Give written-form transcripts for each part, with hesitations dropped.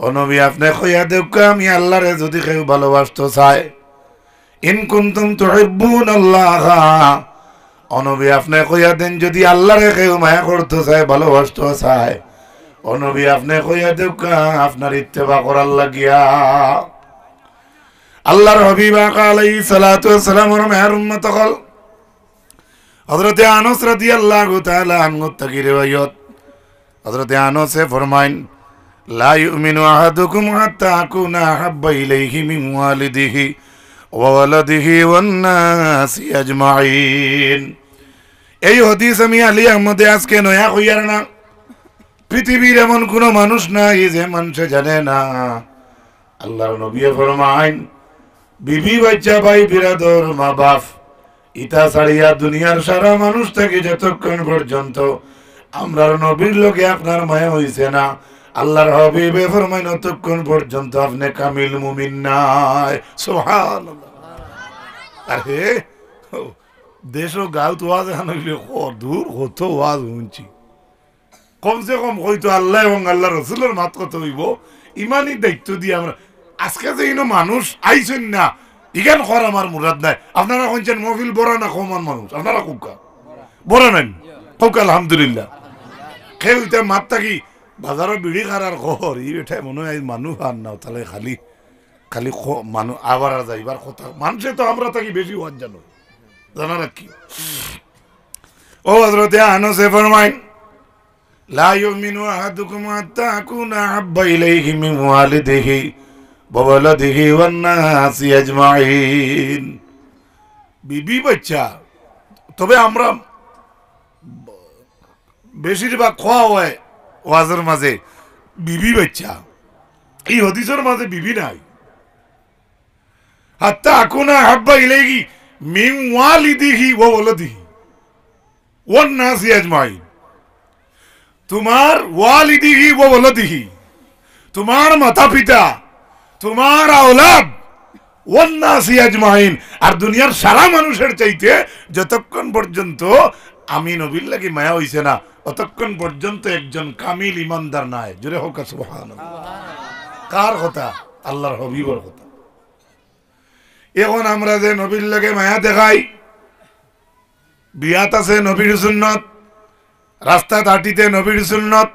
ও নবী আপনি কইয়া দেউকা আমি আল্লাহরে যদি কেউ ভালোবাসতে চায়, ইন কুনতুম তুহিব্বুনাল্লাহ, ও নবী আপনি কইয়া দেন যদি আল্লাহরে কেউ মায়া করতে চায়, ভালোবাসতে চায়, ও নবী আপনি কইয়া দেউকা আপনার ইত্তেবা করার লাগিয়া। আল্লাহর হাবিব আলাইহিস সালাতু ওয়াস সালামের মেহের উম্মত হল হযরত আনাস রাদিয়াল্লাহু তাআলা আনহু থেকে রিওয়ায়াত। হযরত আনাস ফরমায়েন, লা ইউমিনু আহাদুকুম হাত্তা আকুনা আহাব্বা ইলাইহি মিন ওয়ালিদিহি ওয়া ওয়ালাদিহি ওয়ান নাসি আজমাইন। এই হাদিস আমি আলী আহমদে আজকে নয়া কইয়ার না। পৃথিবীর এমন কোন মানুষ নাই যে মানুষ জানে না আল্লাহর নবী ফরমায়েন, বিবি বাচ্চা ভাই বিরাদর মা বাপ ইতা ছাড়িয়া দুনিয়ার সারা মানুষ থেকে যতক্ষণ পর্যন্ত আমরার নবীর লোকে আপনার মায়া হইছে না, আল্লাহর হাবিবে ফরমায়েন ততক্ষণ পর্যন্ত আপনি কামিল মুমিন নাই। সুবহানাল্লাহ। আরে দেশ ও গাঁত ওয়াজ আনলে দূর কত ওয়াজ শুনছি, কমসে কম হয়তো আল্লাহ এবং আল্লাহ রসুলের মাত কত হইব ইমানই দায়িত্ব দিয়ে আমরা আজকে যে ইনো মানুষ আইছেন না ইগান কর আমার মুরাদ নাই। আপনারা কইছেন মহফিল বড় না কমান মানুষ, আপনারা কুকা বড় নাই কুকা আলহামদুলিল্লাহ। কেউ এটা মাত থাকি বাজারের বিড়ি খারার ঘর ই এটাই মনে হয় মানুষ আর না, তাহলে খালি খালি মানুষ আবার আর যাইবার কথা মানুষে তো আমরা থাকি বেশি ওয়াজ জানো জানা রাখি। ও হযরত আনাস ফরমায়েন, লা ইউমিনু আহাদুকুম হাত্তা আকুনা আহাব্বা ইলাইহি মিন ওয়ালিদিহি ওয়া ওয়ালাদিহি ওয়ান নাসি আজমাইন। বিবি বাচ্চা তবে আমরা বেশিরভাগ খোয়া হয় ওয়াজের মাঝে বিবি বাচ্চা, এই হাদিসের মাঝে বিবি নাই। হাত্তা আকুনা আহাব্বা ইলাইহি মিন ওয়ালিদিহি ওয়া ওয়ালাদিহি ওয়ান নাসি আজমাইন। তোমার ওয়ালিদিহি ওয়া ওয়ালাদিহি, তোমার মাতা পিতা, তোমার আওলাদ, ওয়ান নাসি আজমাইন, আর দুনিয়ার সারা মানুষের চাইতে যতক্ষণ পর্যন্ত আমি নবীর লাগি মায়া হইছে না ততক্ষণ পর্যন্ত একজন কামিল ইমানদার নাই। জোরে হোক সুবহানাল্লাহ। কার কথা? আল্লাহর হাবিবের কথা। এখন আমরা যে নবীর লাগে মায়া দেখাই, বিয়াত আছে নবীর সুন্নত, রাস্তাত হাঁটিতে নবীর সুন্নত,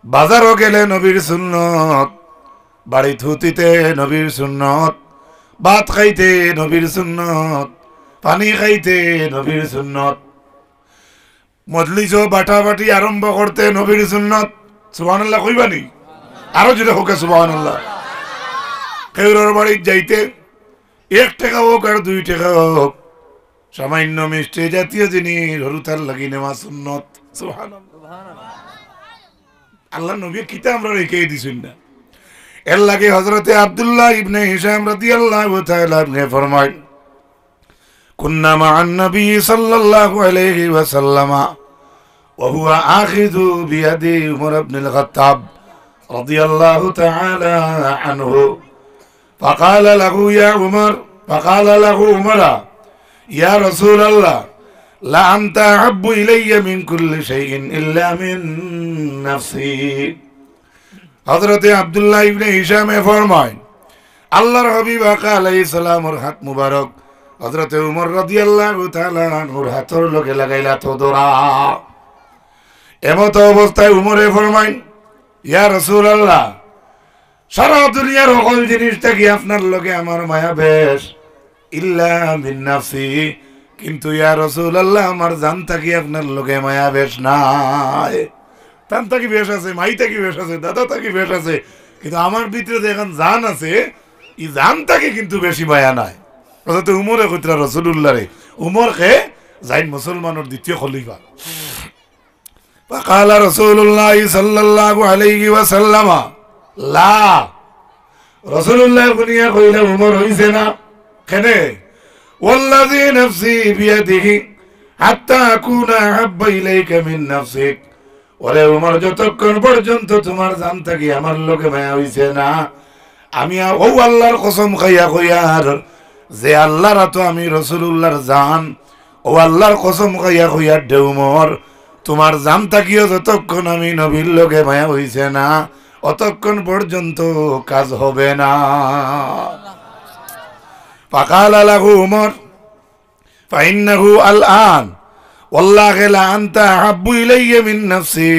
বাজারও গেলে নবীর সুন্নত, বাড়ি থুতিতে নবীর সুন্নত, ভাত খাইতে নবীর সুন্নত, পানি খাইতে নবীর সুন্নত, মজলিস বাটাবাটি আরম্ভ করতে নবীর সুন্নত। সুবহানাল্লাহ কইবানি? আরো যদি হোক সুবহানাল্লাহ। কেউর বাড়ির যাইতে 1 টাকা হোক আর 2 টাকা হোক সামান্য মিষ্টি জাতীয় জিনিস হরুতার লাগি নেওয়া সুন্নত। সুবহানাল্লাহ। আল্লাহ নবী কিতা আমরা রেখে দিছেন না। এর লাগে হযরতে আব্দুল্লাহ ইবনে হিশাম রাদিয়াল্লাহু তাআলা আপনি ফরমায়, কুন্না মা'আন নবী সাল্লাল্লাহু আলাইহি ওয়াসাল্লাম ওয়া হুয়া আখিযু বিয়াদি উমর ইবনুল খাত্তাব রাদিয়াল্লাহু তাআলা আনহু فقال له يا عمر فقال له عمر يا رسول الله لا أنت أحب إلي من كل شيء إلا من نفسي। হযরতে আব্দুল্লাহ ইবনে হিশাম ফরমায়, আল্লাহর হাবিব আলাইহিস সালামের হাত মুবারক হযরতে উমর রাদিয়াল্লাহু তাআলা আনহুর হাতের লগে লাগাইলা তো দরা। এমত অবস্থায় উমরে ফরমায়, ইয়া রাসূলুল্লাহ, সারা দুনিয়ার সকল জিনিস থেকে আপনার লগে আমার মায়া বেশ, ইল্লা মিন নাফসি, কিন্তু ইয়া রাসূলুল্লাহ আমার জান থাকি আপনার লগে মায়া বেশ নাই। তান থাকি বেশ আছে, মাই থাকি বেশ আছে, দাদা থাকি বেশ আছে, কিন্তু আমার ভিতরে এখন জান আছে, এই জান থাকি কিন্তু বেশি মায়া নাই। অথচ উমরে কইতরা রাসূলুল্লাহ রে, উমর কে যাইন মুসলমানের দ্বিতীয় খলিফা। ফাকালা রাসূলুল্লাহ সাল্লাল্লাহু আলাইহি ওয়াসাল্লাম লা, রাসূলুল্লাহ বনিয়া কইলা উমর হইছে না কেনে, ওয়াল্লাযী নাফসি বিয়াদিহি হাত্তা আকুনা আহাব্বা ইলাইকা মিন নাফসিক। ওরে উমর, যতক্ষণ পর্যন্ত তোমার জান থাকি আমার লগে মায়া হইছে না, আমি ও আল্লাহর কসম খাইয়া কইয়ার যে আল্লাহর তো আমি রাসূলুল্লাহর জান, ও আল্লাহর কসম খাইয়া কইয়ার দে উমর, তোমার জান থাকিও যতক্ষণ আমি নবীর লগে মায়া হইছে না, অতক্ষণ পর্যন্ত কাজ হবে না। ফাকালা লাহু উমর ফাইন্নাহু আলআন ওয়াল্লাহি লা আনতা আহাব্বু ইলাইয়া মিন নাফসি।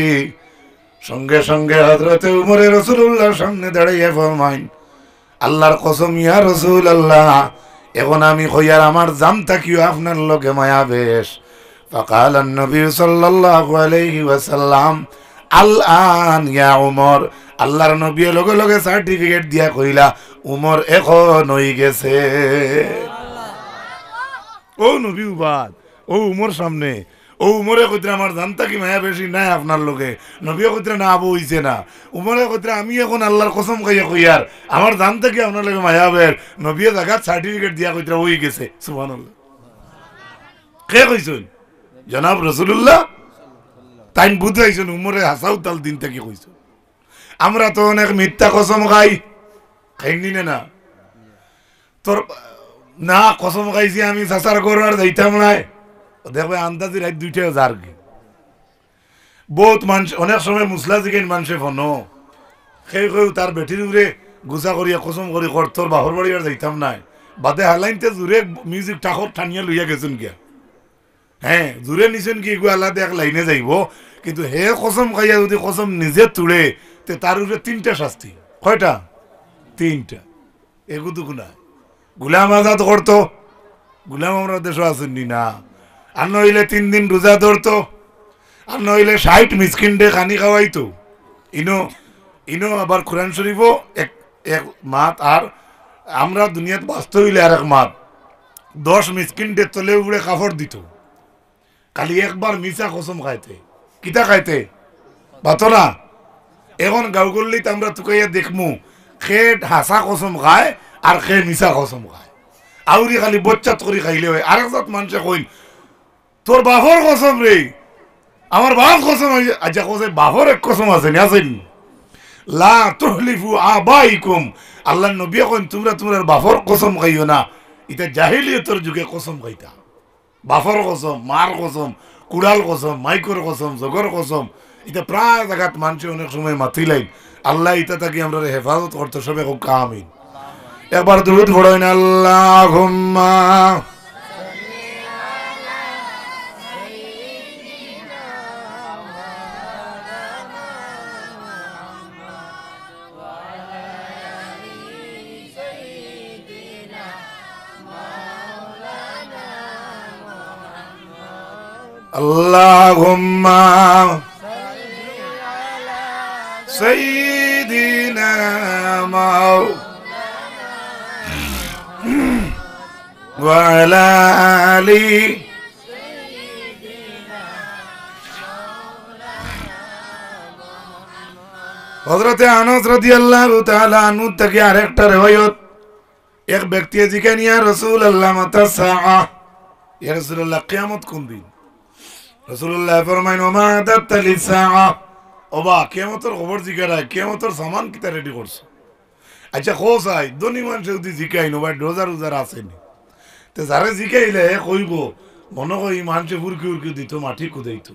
সঙ্গে সঙ্গে হযরত উমর রাসূলুল্লাহর সামনে দাঁড়িয়ে ফরমাইন, আল্লাহর কসম ইয়া রাসূলুল্লাহ, এখন আমি কইয়ার আমার জান থাকিও আপনার লগে মায়া বেশ। ফাকালা নবী সাল্লাল্লাহু আলাইহি ওয়াসাল্লাম আলআন ইয়া উমর। আল্লাহর নবী লগে লগে সার্টিফিকেট দিয়া কইলা, উমর এখন হয়ে গেছে। ও নবী উবাদ, ও উমর সামনে, ও উমরে কইতরা আমার জানতা কি মায়া বেশি নাই আপনার লগে। নবী কইতরা না আবু হইছে না। উমরে কইতরা আমি এখন আল্লাহর কসম খাইয়া কইয়ার আমার জানতা কি আপনার লগে মায়া বের। নবী জায়গা সার্টিফিকেট দিয়া কইতরা হই গেছে। সুবহানাল্লাহ। কে কইছেন? জনাব রাসূলুল্লাহ। তাই বুঝাইছেন উমরে হাসাউ তাল দিন থেকে কইছেন। আমরা তো অনেক মিথ্যা কসম খাই, খাইনি না? তোর না কসম খাইছি আমি চাচার করো আর যাইতাম নাই। দেখবে আন্দাজি রাত 2টা যার কি বহুত মানুষ অনেক সময় মুসলা জিকেন মানুষে ফোন সেই কেউ তার বেটির উড়ে গুছা করিয়া কসম করি কর তোর বাহর বাড়ি আর যাইতাম নাই। বাদে হালাইনতে জোরে মিউজিক টাকর টানিয়া লইয়া গেছেন গিয়া। হ্যাঁ জোরে নিছেন কি এগুলো আলাদা এক লাইনে যাইব, কিন্তু হে কসম খাইয়া যদি কসম নিজে তুলে তে তার উপরে 3টা শাস্তি। কয়টা? 3টা। এগুলো না গুলাম আজাদ করতো, গুলাম আমরা দেশও আসেননি না। আর নইলে 3 দিন রোজা ধরতো, আর নইলে 60 মিসকিন ডে খানি খাওয়াইতো। ইনো আবার কোরআন শরীফও এক মাত, আর আমরা দুনিয়াত বাস্তব হইলে আর এক মাত 10 মিসকিন ডে তলে উড়ে কাপড় দিত। খালি একবার মিশা কসম খাইতে। কিতা খাইতে? বাতো না। এখন গাঁও করলিত আমরা তুকাইয়া দেখমু খে হাসা কসম খায় আর খে মিশা কসম খায়। আউরি খালি বচ্চাত করে খাইলে হয়। আর একজাত মানুষে কইন তোর বাপর কসম রে, আমার বাপ কসম। আচ্ছা কসে বাপর এক কসম আছে না? আছেন লা তুহলিফু আবাইকুম। আল্লাহ নবী কইন তোমরা তোমার বাপর কসম খাইও না। এটা জাহিলিয়তের যুগে কসম খাইতা। বাপর কসম, মার কসম, কুড়াল কসম, মাইকর কসম, জগর কসম, এটা প্রায় জায়গাত মানুষ অনেক সময় মাতিলাই। আল্লাহ এটা তাকে আমরা হেফাজত করতে সবে খুব কামিন। একবার দুরূদ পড়েন আল্লাহুম্মা আল্লাহুম্মা সাইয়্যিদিনা ওয়া আলা আলি হযরতে আনাস রাদিয়াল্লাহু তাআলা আনহু থেকে আরেকটা riwayat, এক ব্যক্তি জিজ্ঞাসা ইয়া রাসূলুল্লাহ মাতা সাআ, ইয়া রাসূলুল্লাহ কিয়ামত কোন দিন? রাসূলুল্লাহ ফরমাইন ওমা আদাত লিসাআ, ওবা কিয়ামতের খবর জিজ্ঞাসা, কিয়ামতের সামান কিতা রেডি করছে? আচ্ছা খোসাই ধনী মানুষ যদি জিজ্ঞাই নবা ডোজার উজার আসেনি তো যারা জিজ্ঞাইলে কইব মনে কই মানুষে ফুরকি উরকি দিত, মাটি কুদাইত।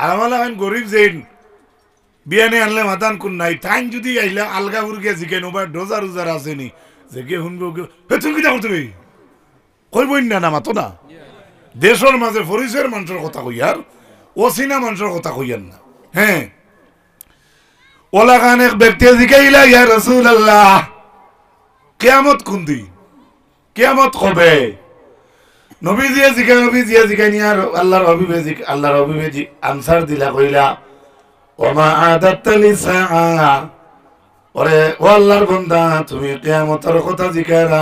আর আমার এখন গরিব যেন বিয়ানে আনলে মাতান কোন নাই, টাইম যদি আইলে আলগা ফুরকিয়া জিজ্ঞাই নবা ডোজার উজার আসেনি, যে কে শুনবো হে তুমি কিতা করতে কইবই না মাতো না। দেশের মাঝে পরিচয়ের মানুষের কথা কইয়ার, অচিনা মানুষের কথা কইয়ার না। হ্যাঁ ওলা খান এক ব্যক্তি জিজ্ঞাইলা ইয়া রাসূলুল্লাহ কিয়ামত কোন দিন? কিয়ামত কবে? নবীজিয়ে জিজ্ঞাসা নিয়া আল্লাহর হাবিবে আনসার দিলা কইলা ওমা আদাত্তা লিসাআ, ওরে ও আল্লাহর বান্দা তুমি কিয়ামতের কথা জিজ্ঞাসা,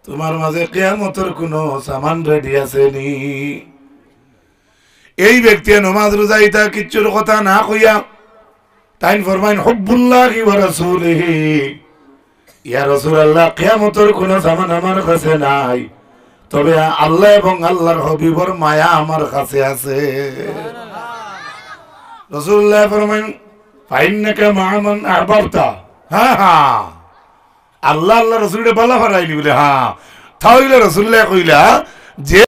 তোমার মাঝে কিয়ামতের কোনো সামান রেডি আছে নি? এই ব্যক্তি নামাজ রোজা ইতা কিচ্ছুর কথা না কইয়া তাইন ফরমাইন হুব্বুল্লাহি ওয়া রাসূলিহি, ইয়া রাসূলুল্লাহ কিয়ামতের কোনো সামান আমার কাছে নাই, তবে আল্লাহ এবং আল্লাহর হাবিবের মায়া আমার কাছে আছে। রাসূলুল্লাহ ফরমাইন ফাইন্নাকা মা'মান আহবাবতা। হ্যাঁ আল্লাহ আল্লাহ রাসূলের বালা ফারাইনি বলে। হ্যাঁ তাহলে রাসূলুল্লাহ কইলা যে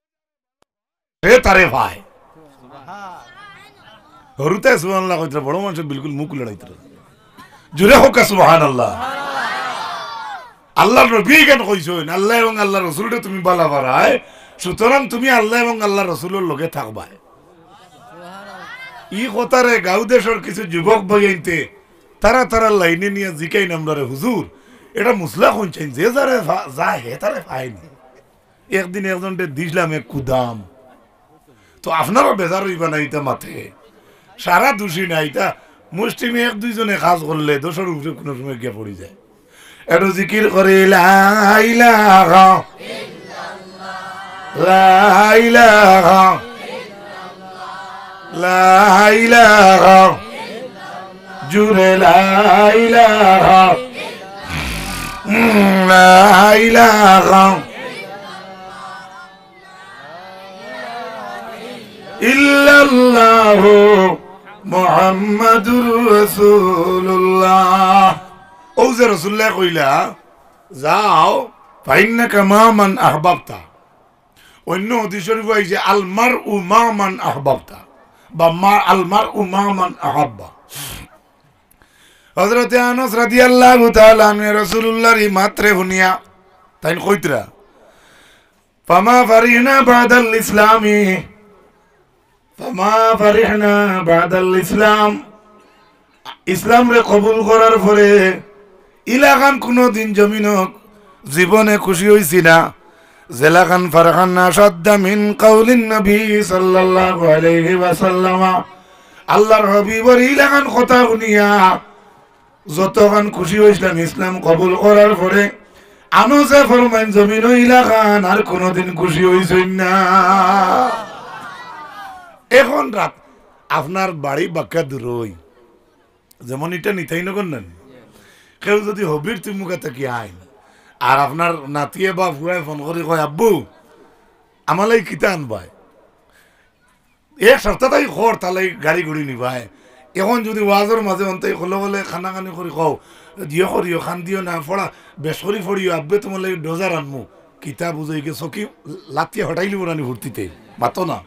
তারে ভাই হরুতে সুবহানাল্লাহ কইতরা বড় মানুষ বিলকুল মুখ লড়াইতরা। জুড়ে হোক সুবহানাল্লাহ। আল্লাহ নবী কেন কইছেন আল্লাহ এবং আল্লাহ রসুলটা তুমি বালা বাড়ায়, সুতরাং তুমি আল্লাহ এবং আল্লাহ রসুলের লগে থাকবা। ই কথারে গাঁও দেশের কিছু যুবক বইতে তারা তারা লাইনে নিয়ে জিকাই নামলারে হুজুর এটা মুসলা শুনছেন যে যারে যা হে তারে পায়নি। একদিন একজনকে দিছিলাম এক কুদাম, তো আপনারও বেজার হইবা না ইটা মাথে সারা দোষী না, এটা মুসলিমে এক দুইজনে কাজ করলে দোষের উপরে কোনো সময় গিয়ে পড়ে যায়। একটু জিকির করে লা ইলাহা লা ইলাহা লা ইলাহা জুরে লা ইলাহা লা ইলাহা ইল্লাল্লাহু মুহাম্মাদুর রাসূলুল্লাহ। ও যে রাসূলুল্লাহ কইলা যাও ফাইন্নাকা মা মান আহবাবতা, অন্য হাদিস শরীফ আছে আল মারউ মা মান আহবাবতা বা মা আল মারউ মা মান আহাব্বা। হযরত আনাস রাদিয়াল্লাহু তাআলা আনহু রাসূলুল্লাহর মাত্রে শুনিয়া তাই কইতরা ফামা ফারিহনা বাদাল ইসলামি ফামা ফারিহনা বাদাল ইসলাম, ইসলাম রে কবুল করার পরে ইলাকান কোনদিন জমিনক জীবনে খুশি হইছি না জেলাকান ফারহান আসাদ্দা মিন কাউলিন নবী সাল্লাল্লাহু আলাইহি ওয়াসাল্লাম। আল্লাহর হাবিবর ইলাকান কথা শুনিয়া যতখান খুশি হইছিলাম ইসলাম কবুল করার পরে আনসে ফরমান জমিন ইলাকান আর কোনদিন খুশি হইছেন না। এখন রাত আপনার বাড়ি বাক্কা দূরই যেমন এটা নিতাই নগর নেন, কেউ যদি হবির তুমুকা থাকি আইন আর আপনার নাতিয়ে বা ফুয়ায় ফোন করে কয় আব্বু আমালাই কিতা আনবাই, এক সপ্তাহ তাই খর তালাই গাড়ি ঘুরি নিবাই। এখন যদি ওয়াজের মাঝে অন্তাই হলে হলে খানা খানি করে কও দিও করিও খান দিও না ফড়া বেশ করি ফড়িও আব্বে তোমার লাগে ডোজার আনমু কিতা বুঝাই গে চকি লাতিয়ে হটাইলি ওরানি ভর্তিতে মাতো না।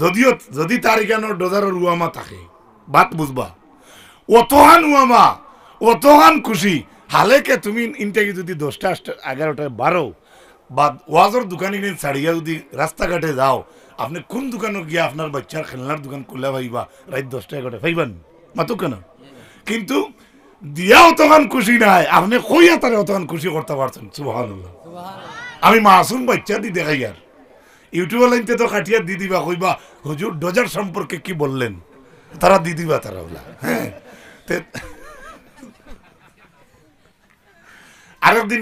যদিও যদি তার এখানোর ডোজারের উয়ামা থাকে বাত বুঝবা অতহান উয়ামা অতহান খুশি হালেকে তুমি ইনটাকে যদি 10টা 11টায় 12 বা ওয়াজর দোকানে কিনে ছাড়িয়া যদি রাস্তাঘাটে যাও আপনি কোন দোকানে গিয়া আপনার বাচ্চার খেলনার দোকান খুলে পাইবা রাত 10টা 11টায় পাইবেন মাতো কেন, কিন্তু দিয়াও তখন খুশি নাই আপনি কইয়া তারে অতখান খুশি করতে পারছেন। সুবহানাল্লাহ। আমি মাসুম বাচ্চা দি দেখাই আর ইউটিউব লাইনতে তো কাটিয়া দি দিবা কইবা হুজুর ডোজার সম্পর্কে কি বললেন, তারা দি দিবা তারা বলা। হ্যাঁ আরেকদিন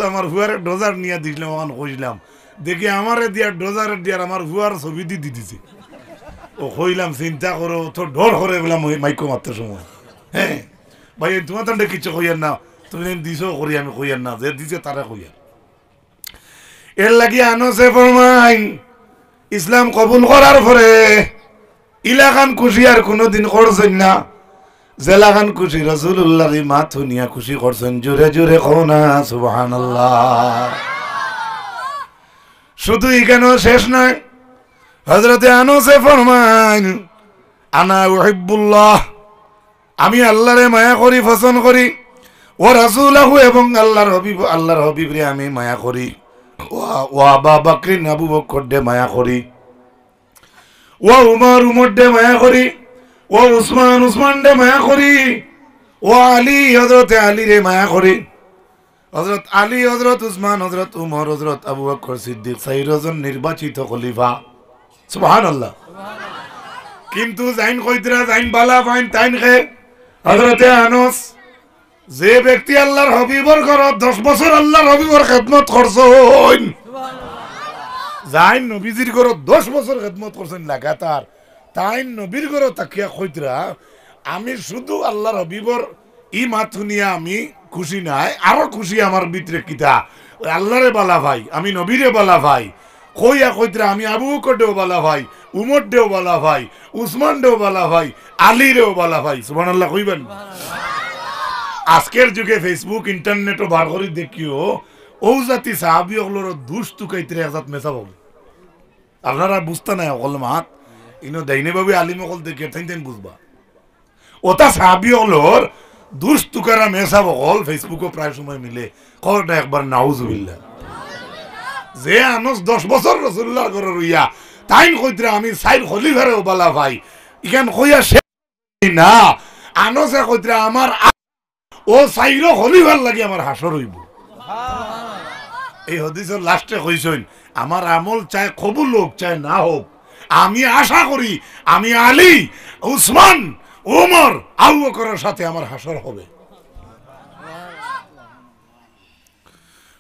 আমার হুয়ারে ডোজার নিয়ে দিছিলাম ওখানে কইলাম দেখি আমারে দিয়া ডোজারে দিয়ার আমার হুয়ার ছবি দি দিছে। ও কইলাম চিন্তা করো তো ডর করে বললাম মাইকো মারতে সময়। হ্যাঁ ভাই তোমার তো কিছু কইয়ার না, তুমি দিছো করি আমি কইয়ার না, যে দিছে তারা কইয়ার। এর লাগি আনসে ফরমাই ইসলাম কবুল করার পরে ইলাকান খুশি আর কোনোদিন করছেন না, জেলাখান খুশি রাসূলুল্লাহর মাত শুনিয়া খুশি করছেন। জোরে জোরে কও না সুবহানাল্লাহ। শুধু এখানেও শেষ নয়, হযরতে আনাসে ফরমান আনা উহিব্বুল্লাহ, আমি আল্লাহরে মায়া করি পছন্দ করি, ও রাসূলাহু এবং আল্লাহর হাবিবরে আমি মায়া করি, ও আবু বকর আবু বকর দে মায়া করি, ও উমর দে মায়া করি, ও উসমান দে মায়া করি, ও আলী হযরত আলী রে মায়া করি। হযরত আলী, হযরত উসমান, হযরত উমর, হযরত আবু বকর সিদ্দিক 4 জন নির্বাচিত খলিফা। সুবহানাল্লাহ। কিন্তু জাইন কইতরা জাইন বালা ফাইন তাইন খে হযরতে আনাস যে ব্যক্তি আল্লাহর হাবিবর ঘরত 10 বছর আল্লাহর হাবিবর খেদমত করছেন, জাইন নবীজির ঘরত 10 বছর খেদমত করছেন লাগাতার, তাই নবীর ঘর তাকিয়া কইতরা আমি শুধু আল্লাহর হাবিবর ই মাত শুনিয়া আমি খুশি নাই, আরো খুশি আমার ভিতরে কিতা আল্লাহরে বালা ভাই, আমি নবীরে বালা ভাই কইয়া কইতরা আমি আবু বকর দেও বালা ভাই, উমর দেও বালা ভাই, উসমান দেও বালা ভাই, আলীরেও বালা ভাই। সুবহানাল্লাহ কইবেন। আজকের যুগে ফেসবুক ইন্টারনেটও বার করে দেখিও ও জাতি সাহাবি ওগুলোর দুষ্টু কাইতরে একজাত মেসা বল আপনারা বুঝতে নাই অকল মাত ইনো দাইনে ভাবে আলিম অকল দেখে তাই বুঝবা ওটা সাহাবি ওগুলোর দুষ্টুকারা মেসা বকল ফেসবুকে প্রায় সময় মিলে কটা একবার নাউজুবিল্লাহ যে আনস 10 বছর রাসূলুল্লাহ করে রইয়া তাইন কইতরা আমি সাইর খলিফারে ওবালা ভাই ইখান কইয়া সে না আনসে কইতরা আমার ও সাইরো খলিফার লাগি আমার হাসর হইব এই হাদিসের লাস্টে কইছেন আমার আমল চাই কবুল হোক চাই না হোক আমি আশা করি আমি আলী উসমান ওমর আবু বকরের সাথে আমার হাসর হবে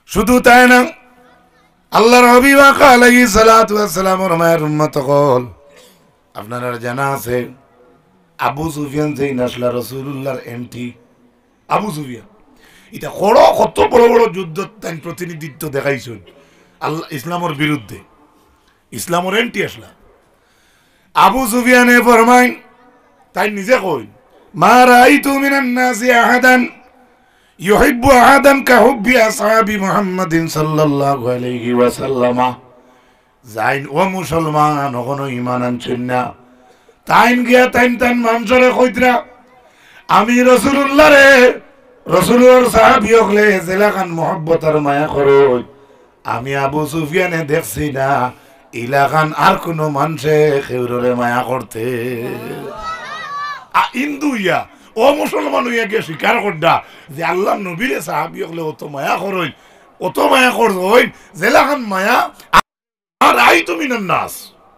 শুধু তাই না আল্লাহর হাবিব আলাইহিস সালাতু ওয়াস সালাম ওর মায়ের উম্মত কল আপনারা জানা আছে আবু সুফিয়ান যেই নাসলা রাসূলুল্লাহর এন্টি আবু সুফিয়ান এটা কত বড় বড় যুদ্ধ তাই প্রতিনিধিত্ব দেখাইছেন আল্লাহ ইসলামের বিরুদ্ধে ইসলামের এন্টি আসলা আবু সুফিয়ানে ফরমাইন তাই নিজে কই মা রাআইতু মিনান নাসি আহাদান ইউহিব্বু আহাদান কাহুব্বি আসহাবি মুহাম্মাদিন সাল্লাল্লাহু আলাইহি ওয়াসাল্লাম যাইন ও মুসলমান ওখানে ঈমান আনছেন না তাইন গিয়া তাইন মানুষরে কইতরা আমি রাসূলুল্লাহ রে রাসূলের সাহাবী হলে জেলাখান মুহাব্বত আর মায়া করো আমি আবু সুফিয়ানে দেখছি না ইলাখান আর কোন মানুষে খেউরে মায়া করতে হিন্দু ইয়া ও মুসলমান হইয়া গিয়ে স্বীকার করডা যে আল্লাহ নবীরে সাহাবী হলে অত মায়া করইন জেলাখান মায়া আর আই তুমি নাস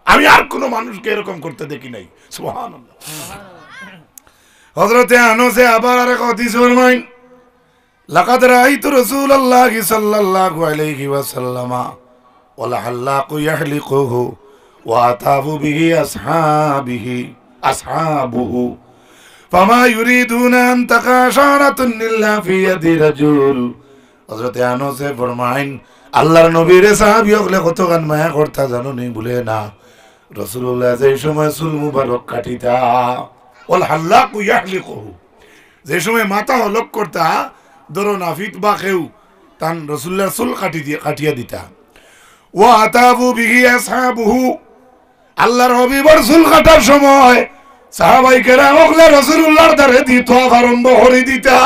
আমি আর কোন মানুষকে এরকম করতে দেখি নাই সুবহানাল্লাহ হযরতে আনসে আবার আরেক হাদিস ফরমাইন লাকাদ রাআইতু রাসূলুল্লাহি সাল্লাল্লাহু আলাইহি ওয়াসাল্লাম ওয়াল হাল্লাকু ইয়াহলিকুহু ওয়া আতাবু বিহি আসহাবুহু ফামা ইউরিদুনা আন তাকাশারাতুন ইল্লা ফি ইয়াদি রাজুল হযরতে আনসে ফরমাইন আল্লাহর নবীর সাহাবী হলে কতগান মায়া করতা জানো নি ভুলে না রাসূলুল্লাহ যেই সময় চুল মুবারক কাটিতা ওয়াল হাল্লাকু ইয়াহলিকুহু যে সময় মাথা হলক করতা ধরো নাফিত বা কেউ তান রাসূলুল্লাহর চুল কাটিয়া দিতা ওয়া আতাবু বিহি আসহাবুহু আল্লাহর হাবিবের চুল কাটার সময় সাহাবায়ে কেরাম হলে রাসূলুল্লাহর দ্বারে দি তোয়াফ আরম্ভ করে দিতা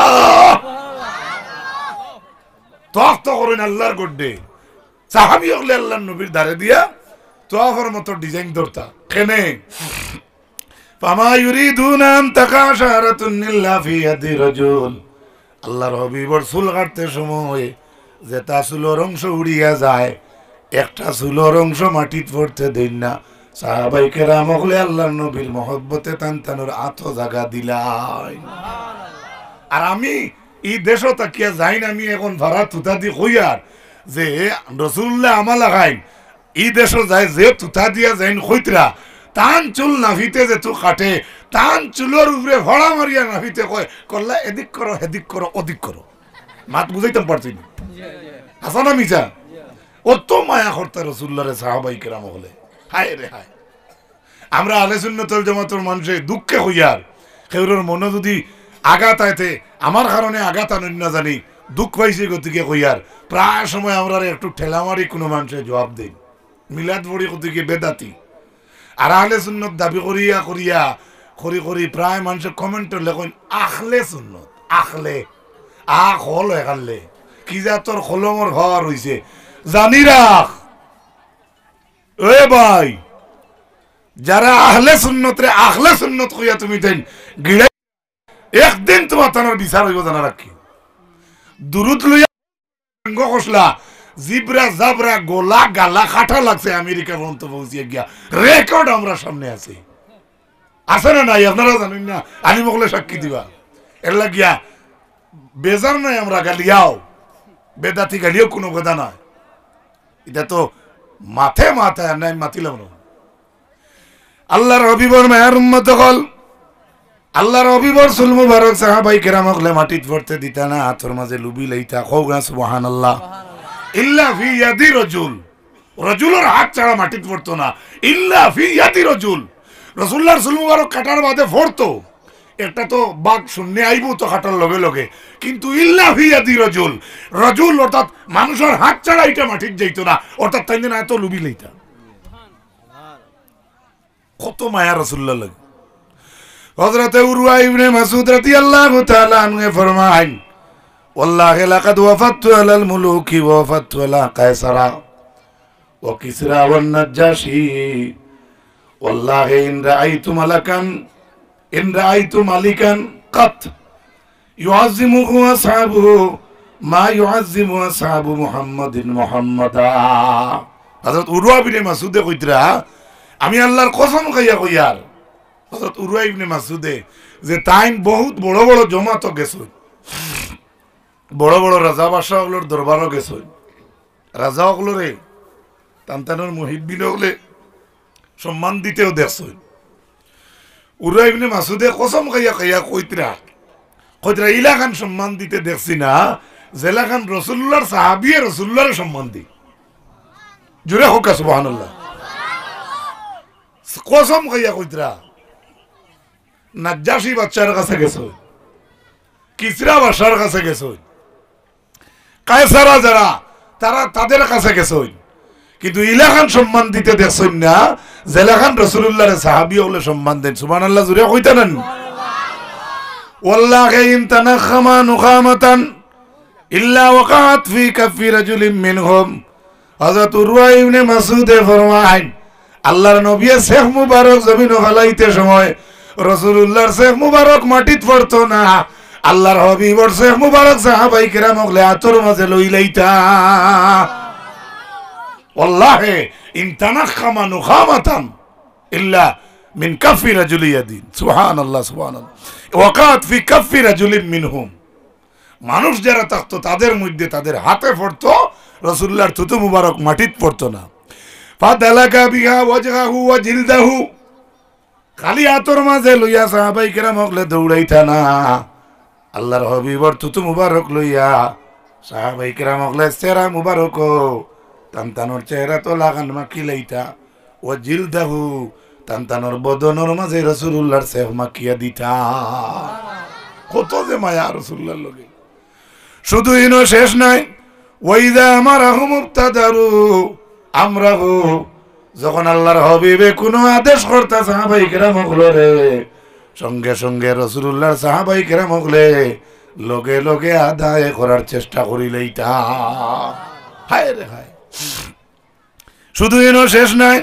তোয়াফ তো করেন আল্লাহর গড্ডে সাহাবী হলে আল্লাহর নবীর দ্বারে দিয়া তোয়াফের মতো ডিজাইন ধরতা কেনে ফামা ইউরিদুনা আন তাকাশারাতুন ইল্লা ফি ইয়াদি রাজুল আল্লাহর হাবিবের চুল কাটতে সময় যে তা চুলের অংশ উড়িয়া যায় একটা চুলের অংশ মাটিত পড়তে দেন না সাহাবায়ে কেরাম হলে আল্লাহর নবীর মহব্বতে তানতানোর আতো জায়গা দিলাই আর আমি এই দেশও তাকিয়া যাই না আমি এখন ভাড়া তুতা দি কইয়ার যে রাসূলুল্লাহ আমালা খাইন এই দেশও যায় যে তুতা দিয়া যাইন কইতরা তান চুল নাভিতে যে তু কাটে তান চুলের উপরে ভরা মারিয়া নাভিতে কয় করলা এদিক করো হেদিক করো ওদিক করো মাত বুঝাইতাম পারছি না হাসান মিছা অত মায়া করতে রাসূলুল্লাহর সাহাবায়ে কেরাম হলে হায় রে হায় আমরা আহলে সুন্নাত ওয়াল জামাতের মানুষে দুঃখে হইয়ার কেউর মনে যদি আঘাত আইতে আমার কারণে আঘাত আনন না জানি দুঃখ পাইছে গতিকে কইয়ার প্রায় সময় আমরা একটু ঠেলামারি কোনো মানুষের জবাব দেই মিলাদ পড়ি গতিকে বেদাতি আর আহলে সুন্নাত দাবি করিয়া করি প্রায় মানুষের কমেন্ট লেখেন আখলে সুন্নাত আখলে আখ হল এখানলে কি যা তোর খলমর ঘর হইছে জানি রাখ এ ভাই যারা আহলে সুন্নাত রে আখলে সুন্নাত কইয়া তুমি দেন গিড়ে একদিন তোমার তানার বিচার হইব জানা রাখি দুরুদ লইয়া কসলা জিবরা জাবরা গোলা গালা খাটা লাগছে আমেরিকা পর্যন্ত পৌঁছিয়ে গিয়া রেকর্ড আমরা সামনে আছে না নাই আপনারা জানেন না আলী মকলে সাক্ষী দিবা এর লাগিয়া বেজার নাই আমরা গালিয়াও বেদাতি গালিও কোনো কথা নাই এটা তো মাথে নাই মাতিলাম না আল্লাহর হাবিবর মায়ের উম্মত হল আল্লাহর হাবিবর চুল মুবারক সাহাবায়ে কেরাম হলে মাটিত পড়তে দিতা না হাতের মাঝে লুবি লইতা কওগা সুবহানাল্লাহ ইল্লা ফি ইয়াদি রাজুলের হাত ছাড়া মাটিত পড়তো না ইল্লা ফি ইয়াদি রাসূলুল্লাহর চুল মুবারক কাটার বাদে পড়তো একটা তো বাঘ শূন্য আইবো তো কাটার লগে লগে কিন্তু ইল্লা ফি ইয়াদি রাজুল অর্থাৎ মানুষের হাত ছাড়া এটা মাটিত যাইতো না অর্থাৎ তাই না এত লুবি লইতা কত মায়া রাসূলুল্লাহ লাগে হযরত উরওয়া ইবনে মাসউদ রাদিয়াল্লাহু তাআলা আনহু ফরমান ওয়াল্লাহি লাকাদ ওয়াফাততু আলাল মুলুকি ওয়া ওয়াফাততু আলা কায়সারা ওয়া কিসরা ওয়ান নাজাশি ওয়াল্লাহি ইন রাআইতু মালিকান কাত ইউআযিমুহু আসহাবুহু মা ইউআযিমু আসহাবু মুহাম্মাদিন মুহাম্মাদা। হযরত উরওয়া ইবনে মাসউদে কইতরা আমি আল্লাহর কসম খাইয়া কইয়ার হযরত উরওয়া ইবনে মাসউদে যে তাইন বহুত বড় বড় জমাত গেছে, বড় বড় রাজা বাদশাহগুলোর দরবারও গেছে, রাজাগুলোরে তান্তানোর মুহিব্বিন হলে সম্মান দিতেও দেখছ। উরওয়া ইবনে মাসউদে কসম খাইয়া খাইয়া কইতরা ইলাখান সম্মান দিতে দেখছি না জেলাখান রাসূলুল্লাহর সাহাবিয়ে রাসূলুল্লাহর সম্মান দি। জোরে হোক সুবহানাল্লাহ। কসম খাইয়া কইতরা নাজ্জাশী বাদশার কাছে গেছে, কিসরা বাদশার কাছে গেছে, কায়সারা যারা তারা তাদের কাছে গেছে, কিন্তু ইলাখান সম্মান দিতে দেখছেন না জেলাখান রাসূলুল্লাহর সাহাবী হলে সম্মান দেন। সুবহানাল্লাহ জোরে কইতানেন। ওয়াল্লাহি ইন তানাখামা নুখামাতান ইল্লা ওয়াকাত ফি কাফি রাজুলিন মিনহুম। হযরত উরওয়া ইবনে মাসউদে ফরমায় আল্লাহর নবী শেখ মুবারক জমিন হালাইতে সময় রাসূলুল্লাহর শেখ মুবারক মাটিত পড়তো না, আল্লাহর হাবিবর শেখ মুবারক সাহাবাই কেরাম হলে আতর মাঝে লইলাইতা। ওয়াল্লাহি ইন তানাখামা নুখামাতান ইল্লা মিন কাফি রাজুলি ইয়াদিন। সুবহানাল্লাহ সুবহানাল্লাহ। ওয়াকাত ফি কাফি রাজুলিন মিনহুম। মানুষ যারা থাকতো তাদের মধ্যে তাদের হাতে পড়তো, রাসূলুল্লাহর থুতু মুবারক মাটিত পড়তো না। ফাদালাকা বিহা ওয়াজহাহু ওয়া জিলদাহু। খালি আতর মাঝে লইয়া সাহাবাই কেরাম হলে দৌড়াইতা না, আল্লাহর হাবিবর থুতু মুবারক লইয়া সাহাবাই কেরাম হলে চেহারা মুবারক তান্তানোর চেহারা তো লাগান মাখি লইতা। ও জিলদাহু তান্তানোর বদনের মাঝে রাসূলুল্লাহর চেহারা মাখিয়া দিতা। কত যে মায়া রাসূলুল্লাহর লগে। শুধু ইনো শেষ নাই, ওয়াইদা আমারাহু মুবতাদারু আমরাহু। যখন আল্লাহর হাবিবে কোনো আদেশ করতা সাহাবাই কেরাম হলে সঙ্গে সঙ্গে রাসূলুল্লাহর সাহাবাই কেরাম হলে লগে লগে আদায় করার চেষ্টা করিলেইতা। হায় রে হায়। শুধু ইনো শেষ নাই,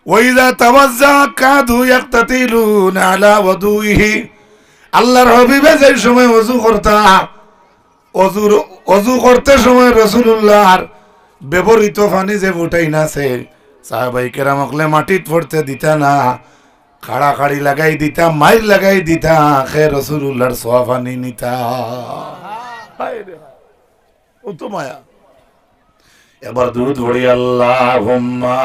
ওয়াইদা তাওয়াজ্জা কাদু ইয়াক্তাতিলুনা আলা ওয়াদুইহি। আল্লাহর হাবিবে যে সময় ওযু করতা, ওযু করতে সময় রাসূলুল্লাহর ব্যবহৃত পানি যে ফুটাই নাছে সাহাবাই কেরাম হলে মাটিত পড়তে দিতা না, খাড়া খাড়ি লাগাই দিতা, মাইর লাগাই দিতা, খে রাসূলুল্লাহর সোয়া পানি নিতা। ও তো মায়া। এবার দুরূদ পড়ি আল্লাহুম্মা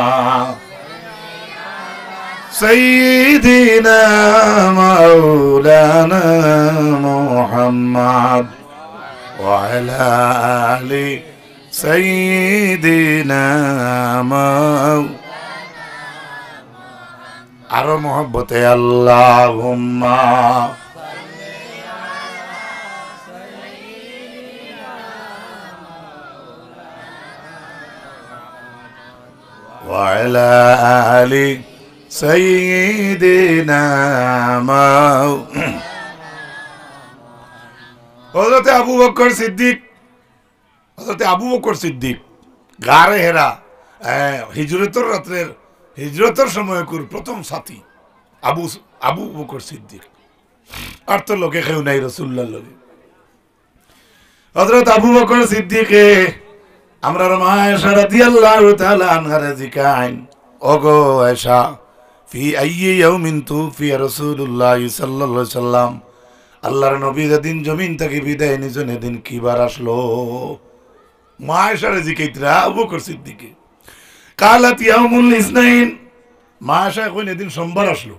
সাইয়্যিদিনা মাওলানা মুহাম্মদ ওয়া আলা আলি সাইয়্যিদিনা আরো মোহব্বতে আল্লাহুম্মা ওয়া আলা আলি সাইয়্যিদিনা হযরত আবু বকর সিদ্দিক, হযরত আবু বকর সিদ্দিক গারে হেরা হিজরতের সময় প্রথম সাথী আবু বকর সিদ্দিক। আর তো লোকে কেউ নাই রাসূলুল্লাহর লগে। হযরত আবু বকর সিদ্দিকে আমরার মা আয়েশা রাদিয়াল্লাহু তাআলা আনহা জিকাইন, ওগো আয়েশা ফি আইয়ি ইয়াউমিন তুফিয়া রাসূলুল্লাহ সাল্লাল্লাহু আলাইহি সাল্লাম। আল্লাহর নবী যেদিন জমিন থেকে বিদায় নিছেন এদিন কি বার আসলো? মা আয়েশা জিকাইতরা আবু বকর সিদ্দিকে কালাত ইয়াউমুল ইসনাইন। মা আয়েশা কইন এদিন সোমবার আসলো।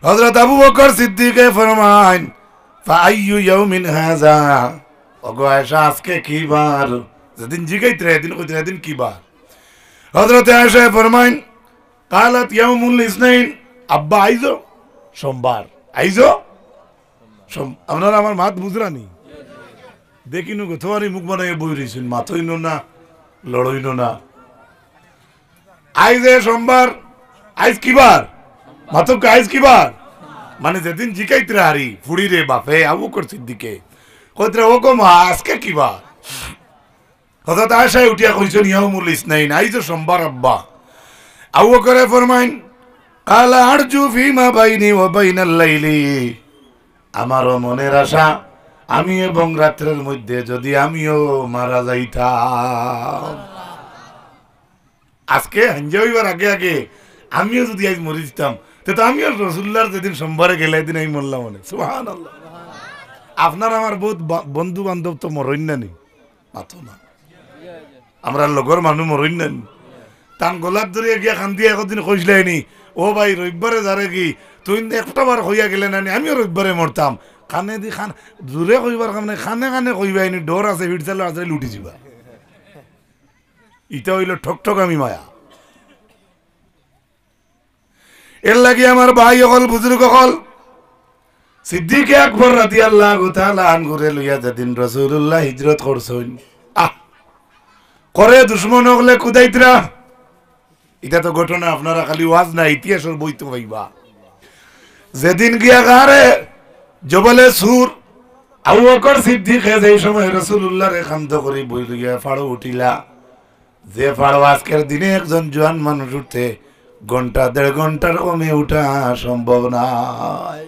হযরত আবু বকর সিদ্দিকে ফরমাইন ফা আইয়ু ইয়াউমিন হাযা। ওগো আয়েশা আজকে কি বার? যেদিন জিগাইতরা এদিন কইতরা এদিন কি বার? হযরত আয়েশা ফরমাইন কালাত ইয়াউমুল ইসনাইন। আব্বা আইজো সোমবার, আইজো আপনারা আমার মাত বুঝরানি দেখিনু গো তোমারই মুখ বানাইয়া বই রইছেন, মাথইনো না লড়ইনো না। আইজে সোমবার, আইজ কি বার? মাতক আইজ কি বার? মানে যেদিন জিকাইতে হারি ফুড়ি রে বাপে আবু করছির দিকে কইতে ও গো মা আজকে কিবা হঠাৎ আশায় উঠিয়া কইছেন ইয়াউমুল ইসনাইন আইজ সোমবার আব্বা আবু করে ফরমাইন কালা আরজু ফিমা বাইনি ওয়া বাইনাল লাইলি আমারও মনের আশা আমি এবং রাত্রের মধ্যে যদি আমিও মারা যাইতাম আজকে হাঞ্জা হইবার আগে আগে আমিও যদি আজ মরে যেতাম তো আমিও রসুল্লাহর যেদিন সোমবারে গেলে দিন আমি মরলাম মনে সুবহানাল্লাহ আপনার আমার বহুত বন্ধু বান্ধব তো মরইন না নি মাতো না আমরা লগর মানুষ মরইন না নি টান গলার ধরিয়া গিয়া খান দিয়ে একদিন কইসলাইনি ও ভাই রবিবারে যারে কি তুই একটা বার হইয়া গেলে না আমিও রবিবারে মরতাম খানে দি খান জোরে কইবার কারণে খানে খানে কইবাইনি ডর আছে ভিড় চালো আছে লুটি যাবা ইটা হইল ঠকঠক আমি মায়া এর লাগি আমার ভাই অকল বুজুর্গ অকল সিদ্দিক আকবর রাদিয়াল্লাহু তাআলা আনহুরে লইয়া যেদিন রাসূলুল্লাহ হিজরত করছেন করে দুশমন হলে কুদাইতরা এটা তো ঘটনা আপনারা খালি ওয়াজ না ইতিহাসের বই তো পাইবা যেদিন গিয়া গারে জবলে সুর আবু বকর সিদ্দিক এই সময় রাসূলুল্লাহরে খান্ত করে বই লইয়া ফাড়ো উঠিলা যে ফাড়ো আজকের দিনে একজন জোয়ান মানুষ উঠতে ঘন্টা দেড় ঘন্টার কমে উঠা সম্ভব নয়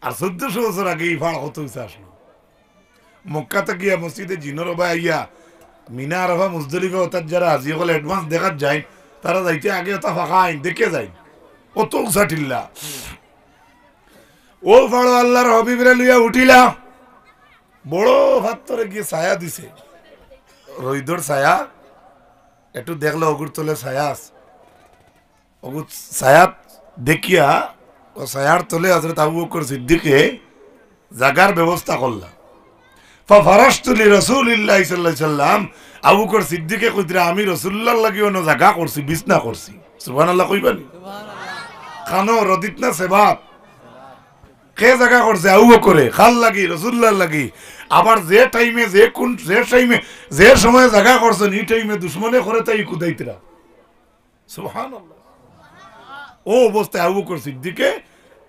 আর 1400 বছর আগে এই ফাড় কত হইছে আসলো মক্কাতে গিয়া মসজিদে জিনর ভাই আইয়া মিনা আরফা মুজদলিফা অর্থাৎ যারা আজি হলে অ্যাডভান্স দেখাত যায় তারা যাইতে আগে ওটা ফাঁকা আইন দেখে যায় কত উষাটিল্লা ও ফাড়ো আল্লাহর হবিবরে লইয়া উঠিলা বড় ভাত্তরে গিয়ে ছায়া দিছে রইদর ছায়া একটু দেখলো অগুর তলে ছায়া অগুর ছায়া দেখিয়া ও ছায়ার তলে হযরত আবু বকর সিদ্দিকে জাগার ব্যবস্থা করলা ফারাশতুলি রাসূলিল্লাহি সাল্লাল্লাহু আলাইহি সাল্লাম আবু বকর সিদ্দিকে কইতরা আমি রাসূলুল্লাহর লাগি অন্য জায়গা করছি বিছনা করছি সুবহানাল্লাহ কইবানি খানো রদিতনা সেবাত কে জায়গা করছে আবু বকরে খাল লাগি রাসূলুল্লাহর লাগি আবার যে টাইমে যে সময় জায়গা করছেন এই টাইমে দুশমনে করে তাই কুদাইতরা সুবহানাল্লাহ ও অবস্থায় আবু বকর সিদ্দিকে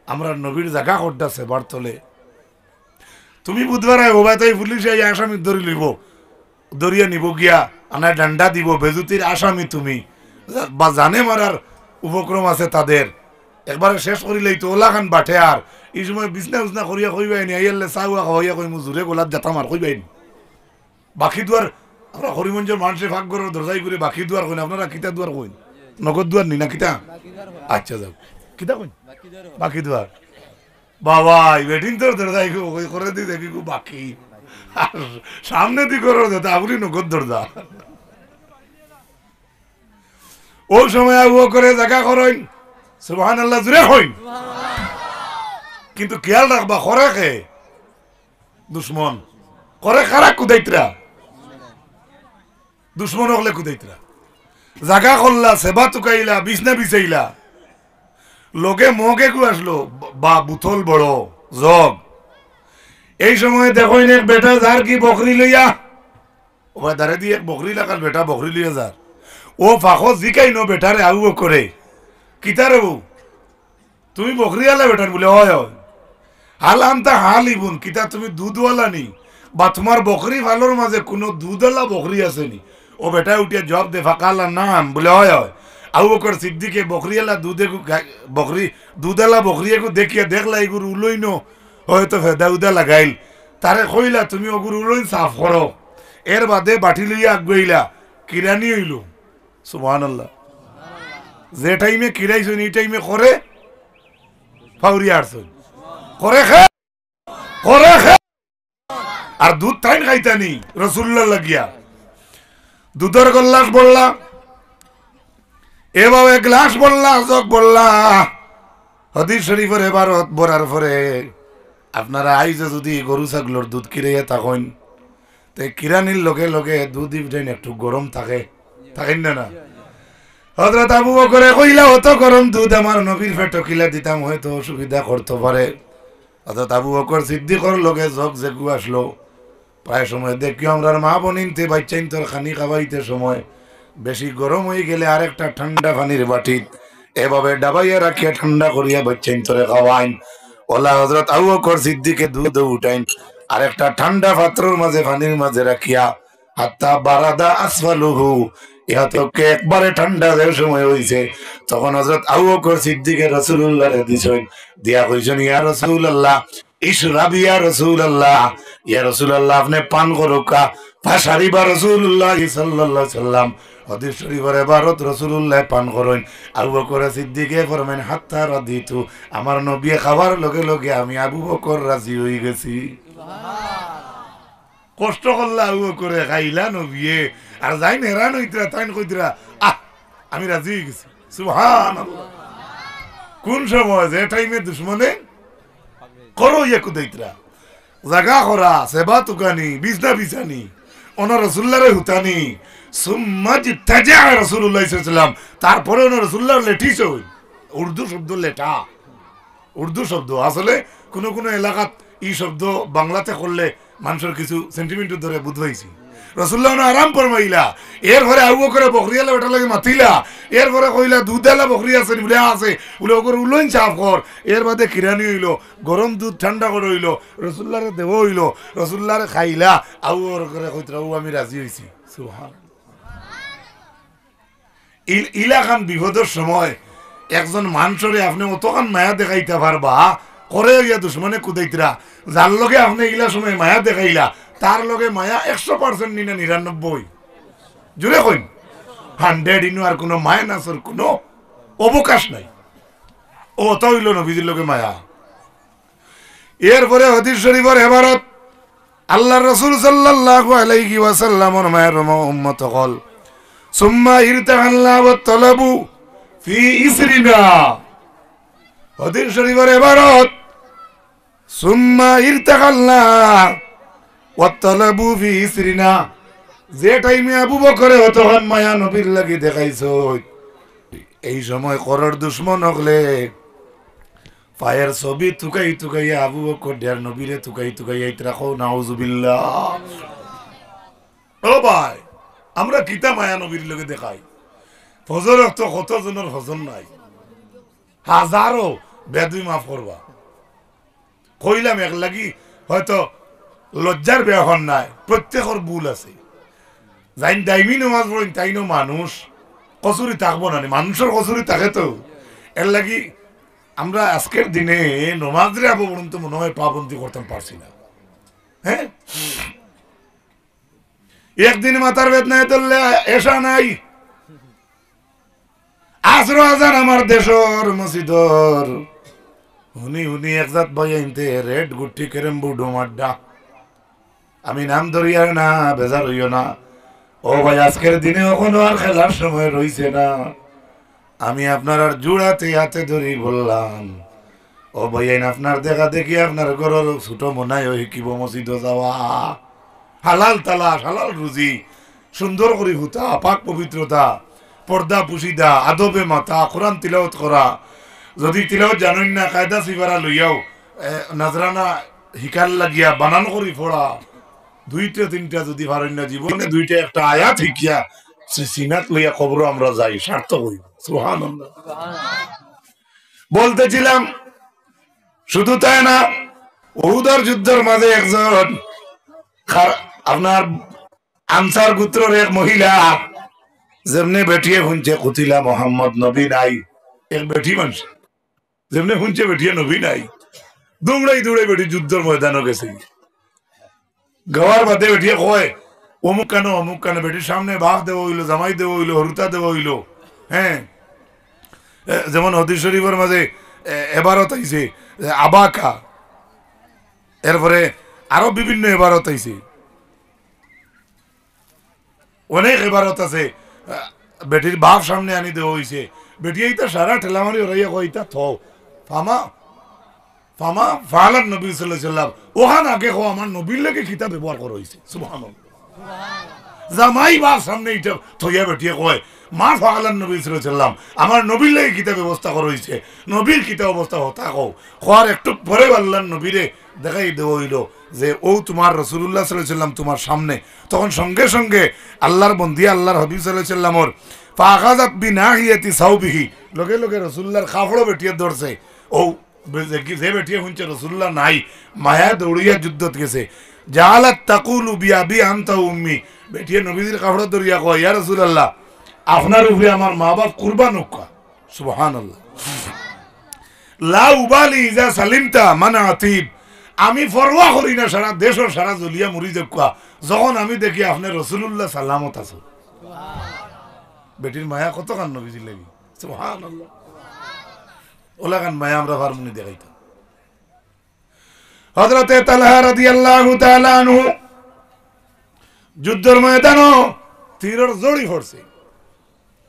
আমরা নবীর জায়গা করতে সেবার তলে তুমি বুধবার ওবা তাই পুলিশ এই আসামি ধরে লইব দরিয়া নিব গিয়া আনা ডান্ডা দিব বেজুতির আসামি তুমি বা জানে মারার উপক্রম আছে তাদের একবারে শেষ করিলেই তো ওলা খান বাঠে আর এই সময় বিছনা উছনা করিয়া কইবাইনি আইয়ালে চাউয়া খাওয়াইয়া কইমু জোরে গোলাত যাতাম আর কইবাইনি বাকি দুয়ার আমরা হরিমঞ্জের মানুষে ভাগ করে দরজাই করে বাকি দুয়ার কইন আপনারা কিতা দুয়ার কইন নগদ দুয়ার নি না কিতা আচ্ছা যাও কিতা কইন বাকি দুয়ার বাবা বেটিং তোর দরজাই করে দি দেখি বাকি আর সামনে দি করো দাদা আপনি নগদ দরজা ও সময় আবু করে জায়গা করেন সুবহানাল্লাহ জুড়ে হইন কিন্তু খেয়াল রাখবা করে খে দুশ্মন করে খারাপ কুদাইতরা দুশ্মন হলে কুদাইতরা জাগা করলা সেবা টুকাইলা বিছনা বিছাইলা লগে মগে কু আসলো বা বুথল বড় জগ এই সময় দেখো এক বেটা যার কি বকরি লইয়া ও দাঁড়ে দিয়ে এক বকরি লাগার বেটা বকরি লইয়া যার ও ফাঁকো জিকাই নো বেটারে আউ করে কিতারে বউ তুমি বকরি আলা বেটার বলে হয় হয় হাল আনতা হাল ইবুন কিতা তুমি দুধওয়ালা নি বা তোমার বকরি ভালোর মাঝে কোনো দুধওয়ালা বকরি আছে নি ও বেটা উঠিয়া জব দে ফাঁকালা নাম বলে হয় হয় আবু বকর সিদ্দিকে বকরিয়ালা দুধওয়ালা বকরিয়াকে দেখিয়া দেখলা এগুলো উলইনো হয়তো ফেদা উদা লাগাইল তারে কইলা তুমি ওগুলো উলইন সাফ করো এর বাদে বাটি লইয়া আগুইলা কিরানি হইল সুবহানাল্লাহ যে টাইমে কিরাইছেন এই টাইমে করে ফাউরিয়া আসছেন করে আর দুধ টাইম খাইতানি রসুল্লাহ লাগিয়া দুধের গল্লাস বললা এভাবে গ্লাস বললা জগ বললা হাদিস শরীফের এবারত বরার পরে আপনারা আইজে যদি গরু ছাগলের দুধ কিরাইয়া থাকেন তো কিরানির লগে লগে দুধ ইভেন একটু গরম থাকেন না হযরত আবু বকর কইলা অত গরম দুধ আমার নবীর পেটে কিলা দিতাম হয়তো অসুবিধা করতে পারে হযরত আবু বকর সিদ্দিকর লগে জগ জেগু আসলো প্রায় সময় দেখি আমরার মা বনিনতে বাচ্চাইন তোর খানি খাওয়াইতে সময় বেশি গরম হয়ে গেলে আরেকটা ঠান্ডা পানির বাটিত এভাবে ডাবাইয়া রাখিয়া ঠান্ডা করিয়া বাচ্চাইন তোরে খাওয়াইন। ওলা হযরত আবু বকর সিদ্দিকে দুধ উঠাইন আর একটা ঠান্ডা পাত্রের মাঝে পানির মাঝে রাখিয়া হাত্তা বারাদা আসফালুহু, ইহাতকে একবারে ঠান্ডা যে সময় হইছে তখন হযরত আবু বকর সিদ্দিকে রাসূলুল্লাহরে দিছেন, দিয়া কইছেন ইয়া রাসূলুল্লাহ ইশরাবি ইয়া রাসূলুল্লাহ, ইয়া রাসূলুল্লাহ আপনি পান করুকা। ফাশারিবা রাসূলুল্লাহ সাল্লাল্লাহু আলাইহি সাল্লাম, হাদিস শরীফের ইবারত রাসূলুল্লাহ পান করেন। আবু বকর সিদ্দিকে ফরমায়েন হাত্তা রাদিতু, আমার নবী খাবার লগে লগে আমি আবু বকর রাজি হয়ে গেছি। কষ্ট করলা আবু বকর খাইলা নবী আর যাই নেরান হইতরা তাইন কইতরা আহ আমি রাজি হয়ে গেছি। সুবহানাল্লাহ। কোন সময় যে টাইমে দুশমনে করো ইয়া কুদাইতরা জাগা করা সেবা তুকানি বিজনা বিছানি ওনা রাসূলুল্লাহর হুতানি সুম্মাজ তাজা রাসূলুল্লাহ সাল্লাল্লাহু আলাইহি ওয়াসাল্লাম, তারপরে ওনা রাসূলুল্লাহর লেটিস হই। উর্দু শব্দ লেটা, উর্দু শব্দ আসলে কোন কোন এলাকাত এই শব্দ বাংলাতে করলে মানুষের কিছু সেন্টিমেন্ট ধরে বুঝাইছি। রাসূলুল্লাহ আরাম ফরমাইলা, এর ঘরে আবু বকর বকরিয়ালা বেটা লাগে মাতিলা, এর ঘরে কইলা দুধালা বকরি আছে বলে আছে বলে ওকর উলইন সাফ কর, এর বাদে কিরানি হইলো গরম দুধ ঠান্ডা করে হইলো রাসূলুল্লাহরে দেব হইলো, রাসূলুল্লাহরে খাইলা আবু বকর কইতরা ও আমি রাজি হইছি। সুবহান। ইলাকান বিপদের সময় একজন মানুষরে আপনি অতখান মায়া দেখাইতে পারবা করে গিয়া দুশ্মনে কুদাইতরা, যার লগে আপনি এগুলা সময় মায়া দেখাইলা তার লগে মায়া 100% নিনা 99 জুড়ে কইন 100 ইনু আর কোনো মাইনাসের কোনো অবকাশ নাই। ও তো হইল নবীজির লগে মায়া। এরপরে হাদিস শরীফের ইবারত আল্লাহর রাসূল সাল্লাল্লাহু আলাইহি ওয়াসাল্লামের মায়ের উম্মত হল সুম্মা ইরতাহাল্লা ওয়া তালাবু ফি ইসরিনা। হাদিস শরীফের ইবারত সুম্মা ইরতাহাল্লা ওয়া তালাবু ফি ইসরিনা, যে টাইমে আবু বকরে অতখান মায়া নবীর লাগি দেখাইছো এই সময় করর দুশ্মন হলে পায়ের ছবি তুকাই তুকাইয়া আবু বকর দেয়ার নবীরে তুকাই তুকাইয়া রাখো নাউজুবিল্লাহ। ও ভাই আমরা কিতা মায়া নবীর লগে দেখাই, ফজর তো কতজনের ফজর নাই, হাজারো বেদুই মাফ করবা কইলাম এক লাগি হয়তো লজ্জার বেহন নাই, প্রত্যেকের ভুল আছে। যাই দাইমি নামাজ পড়েন তাইনো মানুষ কসুরি থাকবো না, মানুষের কসুরি থাকে তো। এর লাগি আমরা আজকের দিনে নমাজরে আবো পর্যন্ত মনে হয় পাবন্দি করতে পারছি না। হ্যাঁ, একদিন মাথার বেদনায় ধরলে এসা নাই, আসরো আজান আমার দেশর মসজিদর হুনি হুনি একজাত বইতে রেড গুটি কেরেম বুডো মাড্ডা। আমি নাম ধরিয়ার না বেজার হইও না ও ভাই, আজকের দিনে এখনো আর খেলার সময় রইছে না। আমি আপনার আর জুড়াতে হাতে ধরি বললাম ও ভাই আপনার দেখা দেখি আপনার ঘরের ছোট মনায় শিকিব মসজিদ যাওয়া, হালাল তালাশ হালাল রুজি সুন্দর করে হুতা পাক পবিত্রতা পর্দা পুশিদা আদবে মাথা কোরআন তিলাওয়াত করা। যদি তিলাওয়াত জানেন না কায়দা সিবারা লইয়াও নাজরানা হিকার লাগিয়া বানান করি পড়া, দুইটা তিনটা যদি পারেন না জীবনে দুইটা একটা আয়াত শিখিয়া সিনাত লইয়া খবর আমরা যাই সার্থক হইব। সুবহানাল্লাহ। বলতেছিলাম শুধু তাই না, উহুদের যুদ্ধের মাঝে একজন আপনার আনসার গোত্রের এক মহিলা যেমনি বেটিয়ে শুনছে কুতিলা মোহাম্মদ নবী নাই, এক বেটি মানুষ যেমনি শুনছে বেটিয়ে নবী নাই, দৌড়াই দৌড়াই বেটি যুদ্ধের ময়দানও গেছে। গাওয়ার বাদে বেটিয়ে কয় অমুক কেন বেটির সামনে বাঘ দেওয়া হইলো, জামাই দেওয়া হইলো, হরুতা দেওয়া হইলো। হ্যাঁ, যেমন হাদিস শরীফের মাঝে এবারত আইছে আবাকা, এরপরে আরো বিভিন্ন এবারত আইছে, অনেক এবারত আছে। বেটির বাপ সামনে আনি দেওয়া হয়েছে, বেটি এইটা সারা ঠেলামারি ওরাইয়া কইতা থ ফামা ফামা ফালান নবী সাল্লাল্লাহু আলাইহি ওয়াসাল্লাম ওখান আগে কো আমার নবীর লাগে কিতাব ব্যবহার করা হয়েছে। সুবহানাল্লাহ। জামাই বাপ সামনে এইটা থইয়া বেটিয়ে কয় মা ফালান নবী সাল্লাল্লাহু আলাইহি ওয়াসাল্লাম আমার নবীর লাগে কিতাব ব্যবস্থা করা হয়েছে, নবীর কিতাব অবস্থা হতা কও খোয়ার একটু পরে আল্লাহর নবীরে দেখাই দেওয়া হইল যে ও তোমার রাসূলুল্লাহ সাল্লাল্লাহু আলাইহি ওয়াসাল্লাম তোমার সামনে, তখন সঙ্গে সঙ্গে আল্লাহর বন্দি আল্লাহর হাবিব সাল্লাল্লাহু আলাইহি ওয়াসাল্লামর ফাখাযাত বিনাহিয়াতি সাউবিহি, লগে লগে রাসূলুল্লাহর কাপড় বেটিয়ে ধরছে। ও যে বেটিয়ে শুনছে রাসূলুল্লাহ নাই, মায়া দৌড়িয়া যুদ্ধত গেছে। জালাত তাকুলু বিআবি আনতা উম্মি, বেটিয়ে নবীজির কাপড় ধরিয়া কয় ইয়া রাসূলুল্লাহ আপনার উপরে আমার মা বাপ কুরবান হোক। সুবহানাল্লাহ। লা উবালি ইজা সালিমতা মানা আতিব, আমি পরোয়া করি না সারা দেশ ও সারা জলিয়া মরি যাক যখন আমি দেখি আপনার রাসূলুল্লাহ সালামত আছে। বেটির মায়া কত কান নবীজি লাগি। সুবহানাল্লাহ। ওলা কান মায়া আমরা ফার্মুনি দেখাইতাম। হযরতে তালহা রাদিয়াল্লাহু তাআলা আনহু যুদ্ধের ময়দানও তীরের জড়ি পড়ছে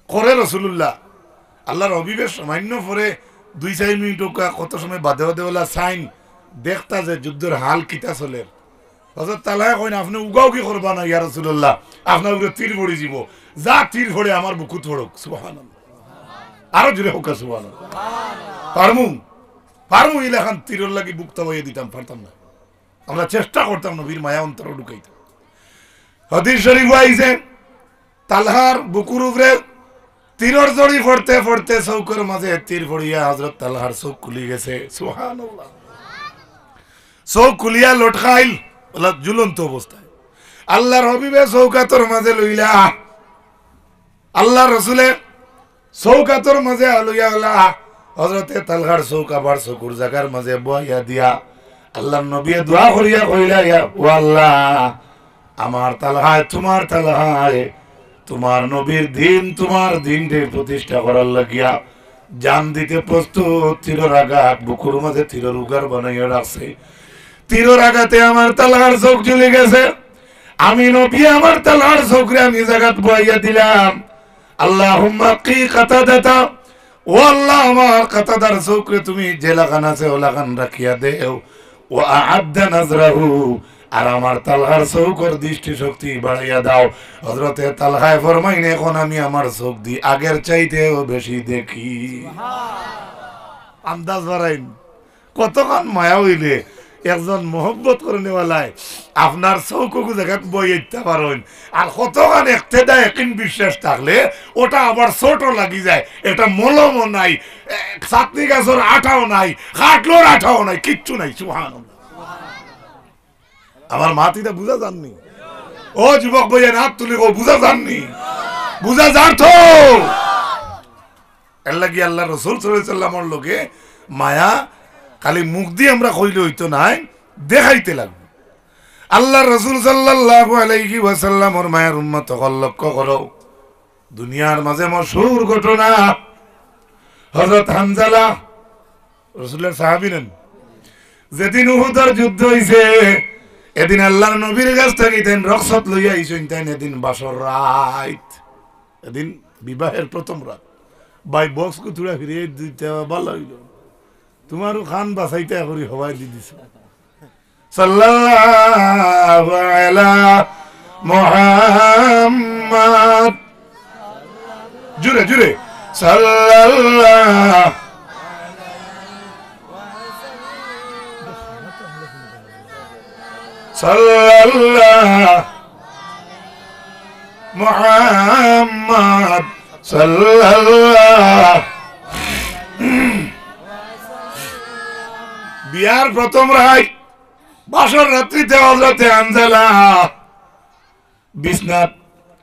করে রাসূলুল্লাহ আল্লাহর হাবিবের সামান্য পরে 2-4 মিনিট কত সময় বাদে বাদে ওলা সাইন দেখতা যে যুদ্ধের হাল কিতা চলে। হযরত তালহা কইন আপনি উগাও কি করবা না ইয়া রাসূলুল্লাহ, আপনার উপরে তীর পড়ে যাব, যা তীর পড়ে আমার বুকুত পড়ুক। সুবহানাল্লাহ। আরো জোরে হোক সুবহানাল্লাহ। পারমু ইলাখান তীরের লাগি বুকটা বইয়ে দিতাম, পারতাম না। আমরা চেষ্টা করতাম নবীর মায়া অন্তর ঢুকাইতে। হাদিস শরীফ আইছে তালহার বুকুর উপরে তীরের জড়ি পড়তে পড়তে চৌকের মাঝে তীর পড়িয়া হযরত তালহার চোখ খুলি গেছে। সুবহানাল্লাহ। চোখ খুলিয়া লটকাইল ঝুলন্ত অবস্থায়। আল্লাহর হাবিবে চৌকাতর মাঝে লইলা, আল্লাহর রাসূলে চৌকাতর মাঝে লইয়া হলা হযরতে তালহার চৌক আবার চকুর জায়গার মাঝে বইয়া দিয়া আল্লাহর নবী দোয়া করিয়া কইলা ইয়া আল্লাহ আমার তালহায় তোমার তালহায় তোমার নবীর দিন তোমার দিনকে প্রতিষ্ঠা করার লাগিয়া জান দিতে প্রস্তুত। তীরের আঘাত বুকুর মাঝে তীরের উগার বানাইয়া রাখছে। তীরের আঘাতে আমার তালহার চোখ জ্বলে গেছে। আমি নবী আমার তালহার চোখরে আমি জায়গাত বইয়া দিলাম। আল্লাহুম্মা কি কাতাদাতা, ও আল্লাহ আমার কাতাদার চোখরে তুমি যে লাগান আছে ও লাগান রাখিয়া দেও। ও আ'আদ্দা নাজরাহু, আর আমার তালহার চৌকর দৃষ্টি শক্তি বাড়াইয়া দাও। হযরতে তালহায় ফরমাইন এখন আমি আমার চোখ দি আগের চাইতেও বেশি দেখি। আন্দাজ বাড়াইন কতক্ষণ মায়া হইলে একজন মহব্বত করে নেওয়ালায় আপনার চৌকু জায়গাত বইতে পারেন। আর কতক্ষণ একতেদা একদিন বিশ্বাস থাকলে ওটা আবার ছোট লাগি যায়। এটা মলমও নাই, চাটনি গাছের আঠাও নাই, কাটলোর আঠাও নাই, কিচ্ছু নাই। সুবহানাল্লাহ। আমার মাতিটা বুঝা যাননি? ও যুবক বইয়া হাত তুলি বুঝা যাননি? বুঝা যান তো। এর লাগি আল্লাহ রাসূল সাল্লাল্লাহু আলাইহি ওয়াসাল্লামের লগে মায়া খালি মুখ দিয়ে আমরা কইলে হইতো নাই, দেখাইতে লাগবে। আল্লাহ রাসূল সাল্লাল্লাহু আলাইহি ওয়াসাল্লামের মায়ের উম্মত হল লক্ষ্য করো। দুনিয়ার মাঝে মশহুর ঘটনা, হযরত হানজালা রাসূলের সাহাবী নেন, যেদিন উহুদের যুদ্ধ হইছে এদিন আল্লাহর নবীর কাছ থেকে রক্সত লইয়া আইছেন। তাই এদিন বাসর রাত, এদিন বিবাহের প্রথম রাত। বাই বক্স কুতুরা ফিরিয়ে দিতে ভালো হইল, তোমারও খান বাঁচাইতে করি হওয়াই দি দিছে। সাল্লাল্লাহু আলা মুহাম্মদ, জুরে জুরে সাল্লাল্লাহু সাল্লাল্লাহু মুহাম্মদ সাল্লাল্লাহু। বিয়ার প্রথম রাত বাসর রাত্রিতে হযরতে হানজালা বিছনাত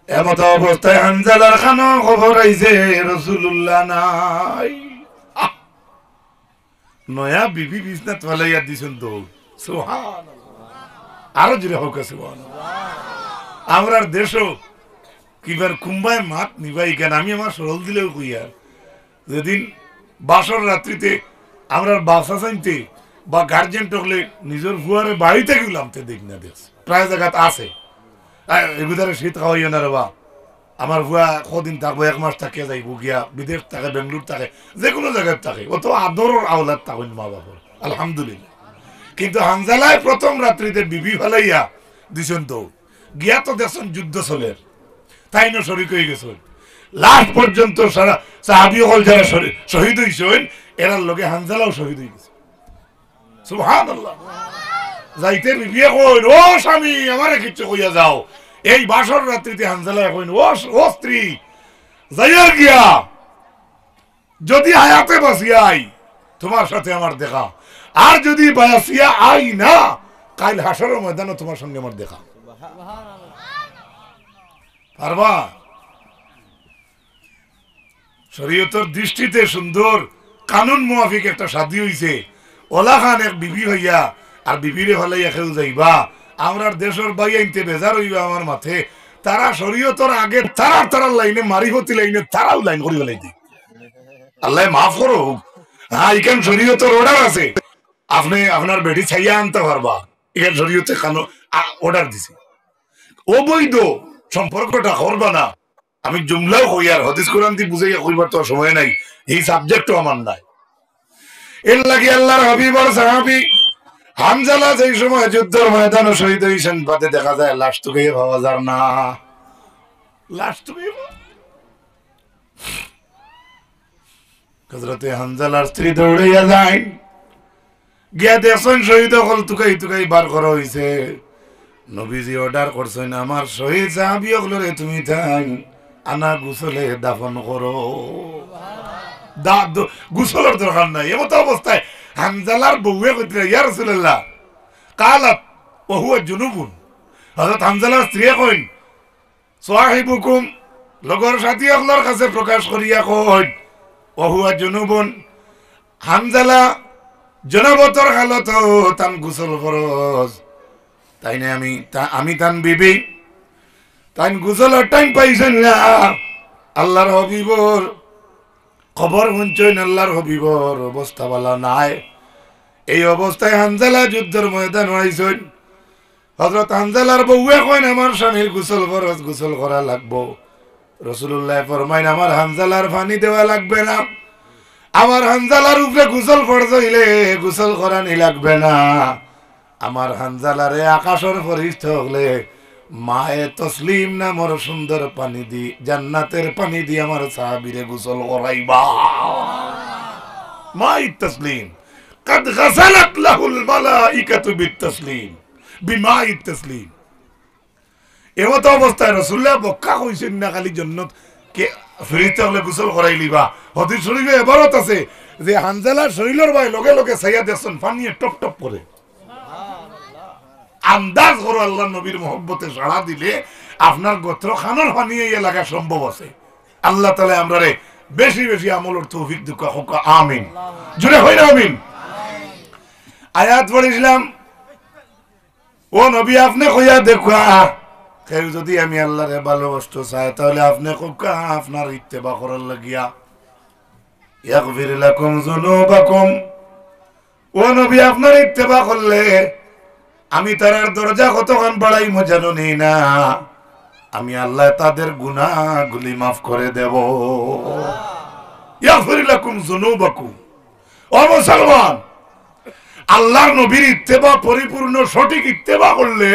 এমত অবস্থায় হানজালার খানো খবর আইছে রাসূলুল্লাহ নাই। নয়া বিবি বিছনাত ফালাইয়া দিছেন তো। সুবহানাল্লাহ। আরো জোরে হোক সুবহানাল্লাহ। আমরার দেশও কিবার কুম্বায় মাত নিবাই কেন, আমি আমার সরল দিলেও কইয়া যেদিন বাসর রাত্রিতে আমরা বাসা চাইতে বা গার্জেন টকলে নিজের ফুয়ারে বাড়িতে গেলামতে দেখ না দেখ প্রায় জায়গাত আছে। এগুদারে শীত খাওয়াইয়া না রে বা আমার ফুয়া কদিন থাকবো, 1 মাস থাকিয়া যাইব গিয়া, বিদেশ থাকে, বেঙ্গলোর থাকে, যে কোনো জায়গায় থাকে, ও তো আদরের আওলাদ থাকেন মা বাবার, আলহামদুলিল্লাহ। কিন্তু হানজালায় প্রথম রাত্রিতে বিবি ফেলাইয়া দিছেন তো গিয়া তো দেখছেন যুদ্ধ চলে, তাই না শরীক হয়ে গেছেন। লাস্ট পর্যন্ত সারা সাহাবী হল যারা শহীদ হয়েছেন এরার লগে হানজালাও শহীদ হয়ে গেছে। সুবহানাল্লাহ। যাইতে বিবিয়ে কইন ও স্বামী আমারে কিচ্ছু কইয়া যাও। এই বাসর রাত্রিতে হানজালায় কইন ও স্ত্রী যাইয়া গিয়া যদি হায়াতে বাঁচিয়া আই তোমার সাথে আমার দেখা, আর যদি বাঁচিয়া আই না কাল হাসরের ময়দানে তোমার সঙ্গে আমার দেখা। পারবা? শরীয়তের দৃষ্টিতে সুন্দর কানুন মুআফিক একটা শাদী হইছে। ওলা খান এক বিবি হইয়া আর বিবিরে হলাইয়া খেউ যাইবা, আমরার দেশের বাই আনতে বেজার হইবা আমার মাথে। তারা শরীয়তের আগে তারার লাইনে মারিফতি লাইনে তারাও লাইন করি ফেলাই দি। আল্লাহ মাফ করো। হ্যাঁ, এখান শরীয়তের অর্ডার আছে, আপনি আপনার বেটি ছাইয়া আনতে পারবা। এখান শরীয়তে কানুন অর্ডার দিছি। অবৈধ সম্পর্কটা করবা না। আমি জুমলাও কই আর হাদিস কোরআন দিয়ে বুঝাইয়া কইবার তো সময় নাই, এই সাবজেক্টও আমার নাই। এর লাগি আল্লাহর হাবিব আর সাহাবী হামজালা যেই সময় যুদ্ধের ময়দানে শহীদ হইছেন, বাদে দেখা যায় লাশ টুকে পাওয়া যায় না। লাশ টুকে হযরতে হামজালার স্ত্রী দৌড়াইয়া যায়, গিয়া দেখছেন শহীদ হল টুকাই টুকাই বার করা হইছে। নবীজি অর্ডার করছেন আমার শহীদ সাহাবী হলরে তুমি থাই আনা গোসলে দাফন করো। গোসলের দরকার নাই। এমত অবস্থায় হানজালার বউয়ে কইতে ইয়া রাসূলুল্লাহ কালাত ওয়া হুয়া জুনুবুন। হযরত হানজালার স্ত্রী কইন সাহিবুকুম লগর সাথী হলর কাছে প্রকাশ করিয়া কইন ওয়া হুয়া জুনুবুন, হানজালা জনাবতর হালত তান গোসল ফরজ। তাই না আমি তান বিবি তাই গোসলের টাইম পাইছেন না। আল্লাহর হবিবর খবর শুনছেন, আল্লাহর হবিবর অবস্থা ভালো নাই। এই অবস্থায় হানজালা যুদ্ধের ময়দান আইছেন। হযরত হানজালার বউয়ে কইন আমার স্বামীর গোসল ফরজ, গোসল করা লাগবো। রাসূলুল্লাহ ফরমাইন আমার হানজালার পানি দেওয়া লাগবে না, আমার হানজালার উপরে গোসল ফরজ হইলে গোসল করানি লাগবে না। আমার হানজালারে আকাশের ফরিস্তা হলে মায়ে তসলিম নামর সুন্দর পানি দি জান্নাতের পানি দি আমার সাহাবীরে গোসল করাইবা। মাই তসলিম قد غسلت له الملائكة بالتسليم بماء التسليم। এমত অবস্থায় রাসূলুল্লাহ বক্কা কইছেন না খালি জান্নাত কে ফরিস্তা হলে গোসল করাইলিবা। হাদিস শরীফে ইবারত আছে যে হানজালার শরীরের ভাই লগে লগে ছাইয়া দেখছেন পানি টপ টপ করে। আন্দাজ করো আল্লাহ নবীর মহব্বতে সাড়া দিলে আপনার গোত্র খানোর পানি লাগা সম্ভব আছে। আল্লাহ তাআলা আমরারে বেশি বেশি আমলের তৌফিক দিক হোক, আমিন। জুড়ে হই না আমিন। আয়াত পড়িছিলাম ও নবী আপনি কইয়া দেখা কেউ যদি আমি আল্লাহরে ভালোবাসতে চাই তাহলে আপনি কোকা আপনার ইত্তেবা করার লাগিয়া ইয়াগফির লাকুম যুনুবাকুম। ও নবী আপনার ইত্তেবা করলে আমি তার দরজা কতক্ষণ বাড়াইমো জানো নি না, আমি আল্লাহ তাদের গুনাহগুলি মাফ করে দেব। ইয়াগফির লাকুম যুনুবাকুম। ও মুসলমান, আল্লাহর নবীর ইত্তেবা পরিপূর্ণ সঠিক ইত্তেবা করলে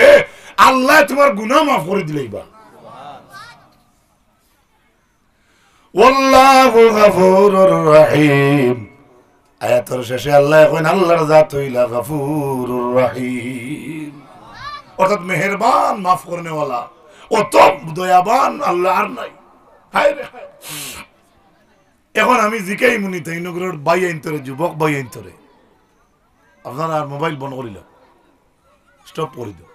আল্লাহ তোমার গুনাহ মাফ করে দিলেইবা। ওয়াল্লাহু গফুরুর রহিম। আয়াতের শেষে আল্লাহ কইন আল্লাহর জাত হইলা গফুরুর রহিম, অর্থাৎ মেহেরবান মাফ করনেওয়ালা, অত দয়াবান আল্লাহ আর নাই। হায় রে হায়। এখন আমি জিকাই মুনি তাই নগরের বাই আইনতরে যুবক বাই আইনতরে আপনারা আর মোবাইল বন্ধ করিল, স্টপ করে দিও।